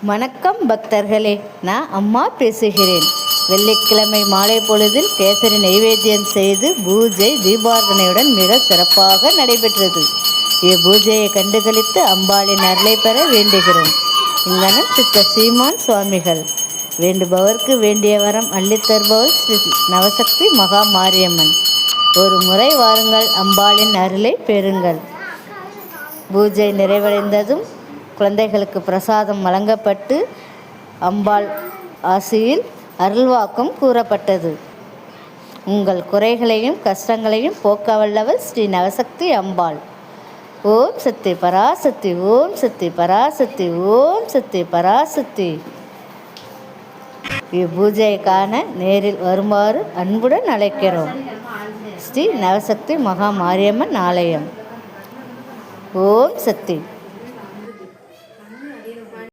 வணக்கம் பக்தர்களே, நான் அம்மா பேசுகிறேன். வெள்ளிக்கிழமை மாலை பொழுதில் கேசரி நைவேத்தியம் செய்து பூஜை தீபாரதனையுடன் மிக சிறப்பாக நடைபெற்றது. இப்பூஜையை கண்டுகளித்து அம்பாளின் அருளை பெற வேண்டுகிறோம். இங்கனம் சித்த சீமான் சுவாமிகள். வேண்டுபவர்க்கு வேண்டிய வரம் அள்ளித்தருபவர் ஸ்ரீ நவசக்தி மகா மாரியம்மன். ஒரு முறை வாருங்கள், அம்பாளின் அருளை பெறுங்கள். பூஜை நிறைவடைந்ததும் குழந்தைகளுக்கு பிரசாதம் வழங்கப்பட்டு அம்பாள் ஆசியில் அருள்வாக்கும் கூறப்பட்டது. உங்கள் குறைகளையும் கஷ்டங்களையும் போக்க வல்லவர் ஸ்ரீ நவசக்தி அம்பாள். ஓம் சக்தி பராசக்தி, ஓம் சக்தி பராசக்தி, ஓம் சக்தி பராசக்தி. இப்பூஜையை காண நேரில் வருமாறு அன்புடன் அழைக்கிறோம். ஸ்ரீ நவசக்தி மகா மாரியம்மன் ஆலயம். ஓம் சக்தி.